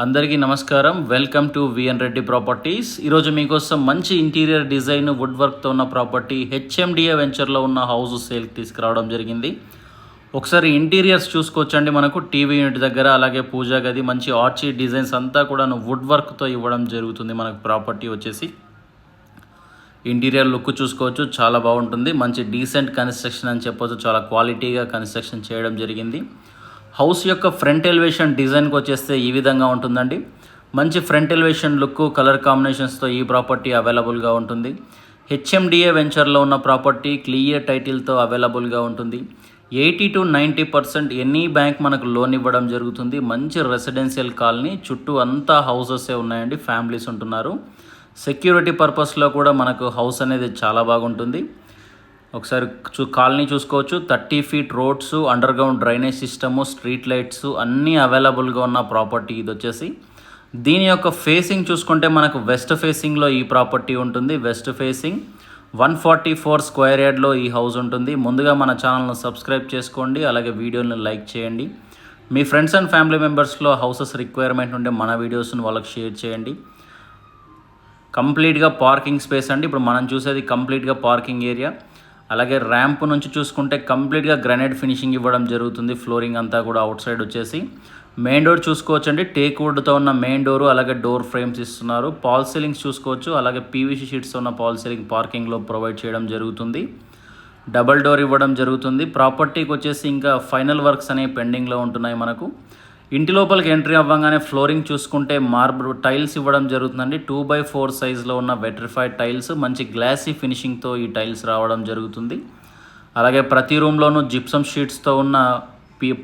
అందరికీ నమస్కారం. Welcome to VN Reddy properties. ఈరోజు మీకోసం మంచి ఇంటీరియర్ డిజైన్ వుడ్ వర్క్తో ఉన్న ప్రాపర్టీ హెచ్ఎండిఏ వెంచర్లో ఉన్న హౌస్ సేల్కి తీసుకురావడం జరిగింది. ఒకసారి ఇంటీరియర్స్ చూసుకోవచ్చండి. మనకు టీవీ యూనిట్ దగ్గర అలాగే పూజా గది మంచి ఆర్చీ డిజైన్స్ అంతా కూడా వుడ్ వర్క్తో ఇవ్వడం జరుగుతుంది. మనకు ప్రాపర్టీ వచ్చేసి ఇంటీరియర్ లుక్ చూసుకోవచ్చు, చాలా బాగుంటుంది. మంచి డీసెంట్ కన్స్ట్రక్షన్ అని చెప్పొచ్చు, చాలా క్వాలిటీగా కన్స్ట్రక్షన్ చేయడం జరిగింది. హౌస్ యొక్క ఫ్రంట్ ఎలివేషన్ డిజైన్కి వచ్చేస్తే ఈ విధంగా ఉంటుందండి. మంచి ఫ్రంట్ ఎలివేషన్ లుక్, కలర్ కాంబినేషన్స్తో ఈ ప్రాపర్టీ అవైలబుల్గా ఉంటుంది. హెచ్ఎండిఏ వెంచర్లో ఉన్న ప్రాపర్టీ క్లియర్ టైటిల్తో అవైలబుల్గా ఉంటుంది. 80 to 90% ఎనీ బ్యాంక్ మనకు లోన్ ఇవ్వడం జరుగుతుంది. మంచి రెసిడెన్షియల్ కాలనీ, చుట్టూ అంతా హౌసెసే ఉన్నాయండి, ఫ్యామిలీస్ ఉంటున్నారు. సెక్యూరిటీ పర్పస్లో కూడా మనకు హౌస్ అనేది చాలా బాగుంటుంది. ఒకసారి కాలనీ చూసుకోవచ్చు. 30 feet roads, under ground drainage system, street lights అన్నీ అవైలబుల్గా ఉన్న ప్రాపర్టీ ఇది వచ్చేసి. దీని యొక్క ఫేసింగ్ చూసుకుంటే మనకు వెస్ట్ ఫేసింగ్లో ఈ ప్రాపర్టీ ఉంటుంది. వెస్ట్ ఫేసింగ్ 144 స్క్వేర్ యార్డ్లో ఈ హౌస్ ఉంటుంది. ముందుగా మన ఛానల్ను సబ్స్క్రైబ్ చేసుకోండి, అలాగే వీడియోని లైక్ చేయండి. మీ ఫ్రెండ్స్ అండ్ ఫ్యామిలీ మెంబర్స్లో హౌసెస్ రిక్వైర్మెంట్ ఉంటే మన వీడియోస్ని వాళ్ళకి షేర్ చేయండి. కంప్లీట్గా పార్కింగ్ స్పేస్ అండి. ఇప్పుడు మనం చూసేది కంప్లీట్గా పార్కింగ్ ఏరియా. అలాగే ర్యాంప్ నుంచి చూసుకుంటే కంప్లీట్గా గ్రానైట్ ఫినిషింగ్ ఇవ్వడం జరుగుతుంది. ఫ్లోరింగ్ అంతా కూడా అవుట్ సైడ్ వచ్చేసి మెయిన్ డోర్ చూసుకోవచ్చండి. టేక్ వుడ్తో ఉన్న మెయిన్ డోరు, అలాగే డోర్ ఫ్రేమ్స్ ఇస్తున్నారు. పాల్ సీలింగ్స్ చూసుకోవచ్చు, అలాగే పీవీసీ షీట్స్ ఉన్న పాల్ సీలింగ్ పార్కింగ్లో ప్రొవైడ్ చేయడం జరుగుతుంది. డబల్ డోర్ ఇవ్వడం జరుగుతుంది. ప్రాపర్టీకి వచ్చేసి ఇంకా ఫైనల్ వర్క్స్ అనేవి పెండింగ్లో ఉంటున్నాయి. మనకు ఇంటి లోపలికి ఎంట్రీ అవ్వగానే ఫ్లోరింగ్ చూసుకుంటే మార్బుల్ టైల్స్ ఇవ్వడం జరుగుతుందండి. 2x4 సైజులో ఉన్న వెట్రిఫైడ్ టైల్స్, మంచి గ్లాసీ ఫినిషింగ్తో ఈ టైల్స్ రావడం జరుగుతుంది. అలాగే ప్రతి రూమ్లోనూ జిప్సమ్ షీట్స్తో ఉన్న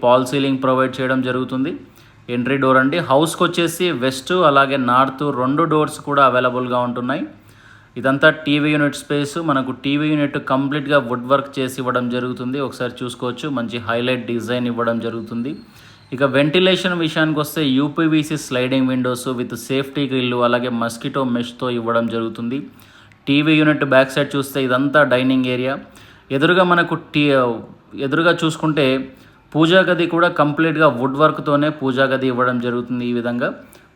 పాల్ సీలింగ్ ప్రొవైడ్ చేయడం జరుగుతుంది. ఎంట్రీ డోర్ అండి. హౌస్కి వచ్చేసి వెస్ట్ అలాగే నార్త్ 2 డోర్స్ కూడా అవైలబుల్గా ఉంటున్నాయి. ఇదంతా టీవీ యూనిట్ స్పేస్. మనకు టీవీ యూనిట్ కంప్లీట్గా వుడ్ వర్క్ చేసి ఇవ్వడం జరుగుతుంది. ఒకసారి చూసుకోవచ్చు, మంచి హైలైట్ డిజైన్ ఇవ్వడం జరుగుతుంది. ఇక వెంటిలేషన్ విషయానికి వస్తే UPVC sliding Windows with safety grill, అలాగే మస్కిటో మెష్తో ఇవ్వడం జరుగుతుంది. టీవీ యూనిట్ బ్యాక్ సైడ్ చూస్తే ఇదంతా డైనింగ్ ఏరియా. ఎదురుగా మనకు ఎదురుగా చూసుకుంటే పూజా గది కూడా కంప్లీట్గా వుడ్ వర్క్తోనే పూజా గది ఇవ్వడం జరుగుతుంది. ఈ విధంగా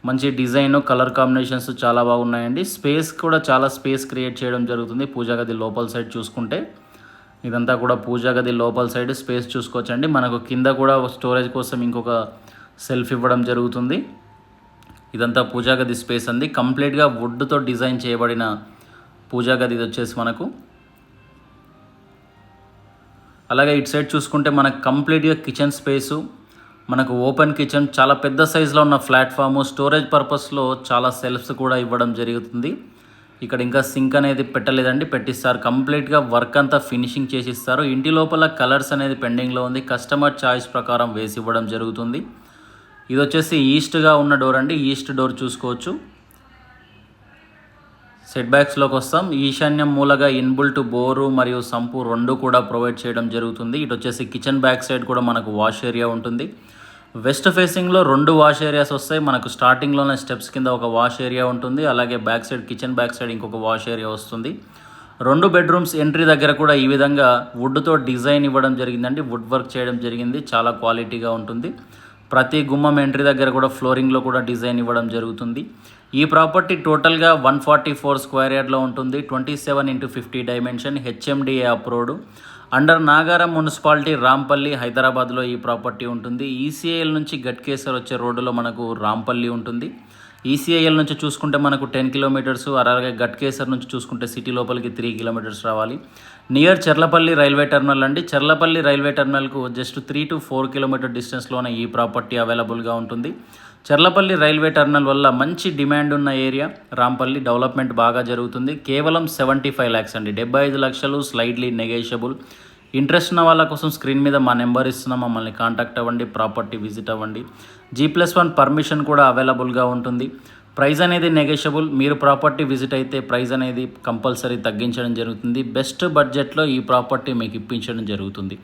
మంచి డిజైన్, కలర్ కాంబినేషన్స్ చాలా బాగున్నాయండి. స్పేస్ కూడా చాలా స్పేస్ క్రియేట్ చేయడం జరుగుతుంది. పూజా గది లోపల సైడ్ చూసుకుంటే ఇదంతా కూడా పూజా గది లోపల సైడ్ స్పేస్ చూసుకోవచ్చండి. మనకు కింద కూడా స్టోరేజ్ కోసం ఇంకొక సెల్ఫ్ ఇవ్వడం జరుగుతుంది. ఇదంతా పూజా గది స్పేస్ అండి. కంప్లీట్గా వుడ్తో డిజైన్ చేయబడిన పూజా గది ఇది వచ్చేసి మనకు. అలాగే ఇటు సైడ్ చూసుకుంటే మనకు కంప్లీట్గా కిచెన్ స్పేసు, మనకు ఓపెన్ కిచెన్, చాలా పెద్ద సైజులో ఉన్న ప్లాట్ఫాము, స్టోరేజ్ పర్పస్లో చాలా సెల్ఫ్స్ కూడా ఇవ్వడం జరుగుతుంది. ఇక్కడ ఇంకా సింక్ అనేది పెట్టలేదండి, పెట్టిస్తారు. కంప్లీట్గా వర్క్ అంతా ఫినిషింగ్ చేసి ఇస్తారు. ఇంటి లోపల కలర్స్ అనేది పెండింగ్లో ఉంది, కస్టమర్ చాయిస్ ప్రకారం వేసి ఇవ్వడం జరుగుతుంది. ఇది వచ్చేసి ఈస్ట్గా ఉన్న డోర్ అండి. ఈస్ట్ డోర్ చూసుకోవచ్చు. సెట్ బ్యాక్స్లోకి వస్తాం. ఈశాన్యం మూలగా ఇన్బుల్ట్ బోరు మరియు సంపు 2 కూడా ప్రొవైడ్ చేయడం జరుగుతుంది. ఇటు వచ్చేసి కిచెన్ బ్యాక్ సైడ్ కూడా మనకు వాష్ ఏరియా ఉంటుంది. వెస్ట్ ఫేసింగ్లో 2 వాష్ ఏరియాస్ వస్తాయి. మనకు స్టార్టింగ్లోనే స్టెప్స్ కింద ఒక వాష్ ఏరియా ఉంటుంది, అలాగే back side kitchen back side ఇంకొక వాష్ ఏరియా వస్తుంది. 2 బెడ్రూమ్స్ ఎంట్రీ దగ్గర కూడా ఈ విధంగా వుడ్తో డిజైన్ ఇవ్వడం జరిగిందండి. వుడ్ వర్క్ చేయడం జరిగింది, చాలా క్వాలిటీగా ఉంటుంది. ప్రతి గుమ్మం ఎంట్రీ దగ్గర కూడా ఫ్లోరింగ్లో కూడా డిజైన్ ఇవ్వడం జరుగుతుంది. ఈ ప్రాపర్టీ టోటల్గా 144 స్క్వేర్ యార్డ్లో ఉంటుంది. 27x50 dimension, HMDA approved, under Nagaram municipality, Rampalli, హైదరాబాద్లో ఈ ప్రాపర్టీ ఉంటుంది. ఈసీఐఎల్ నుంచి గట్కేసర్ వచ్చే రోడ్డులో మనకు రాంపల్లి ఉంటుంది. ఈసీఐఎల్ నుంచి చూసుకుంటే మనకు 10 kilometers, అలాగే గట్కేసర్ నుంచి చూసుకుంటే సిటీ లోపలికి 3 kilometers రావాలి. నియర్ చెర్లపల్లి రైల్వే టర్మినల్ అండి. చెర్లపల్లి రైల్వే టర్మినల్కు జస్ట్ 3 to 4 kilometer డిస్టెన్స్లోనే ఈ ప్రాపర్టీ అవైలబుల్గా ఉంటుంది. చెర్లపల్లి రైల్వే టర్మినల్ వల్ల మంచి డిమాండ్ ఉన్న ఏరియా. రాంపల్లి డెవలప్మెంట్ బాగా జరుగుతుంది. కేవలం 75 lakhs అండి, 75 లక్షలు, స్లైడ్లీ నెగోషియబుల్. ఇంట్రెస్ట్ ఉన్న వాళ్ళ కోసం స్క్రీన్ మీద మా నెంబర్ ఇస్తున్నాం, మమ్మల్ని కాంటాక్ట్ అవ్వండి, ప్రాపర్టీ విజిట్ అవ్వండి. G+1 పర్మిషన్ కూడా అవైలబుల్గా ఉంటుంది. ప్రైస్ అనేది నెగోషియబుల్. మీరు ప్రాపర్టీ విజిట్ అయితే ప్రైస్ అనేది కంపల్సరీ తగ్గించడం జరుగుతుంది. బెస్ట్ బడ్జెట్లో ఈ ప్రాపర్టీ మీకు ఇప్పించడం జరుగుతుంది.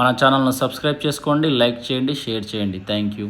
మన ఛానల్ను సబ్స్క్రైబ్ చేసుకోండి, లైక్ చేయండి, షేర్ చేయండి. Thank you.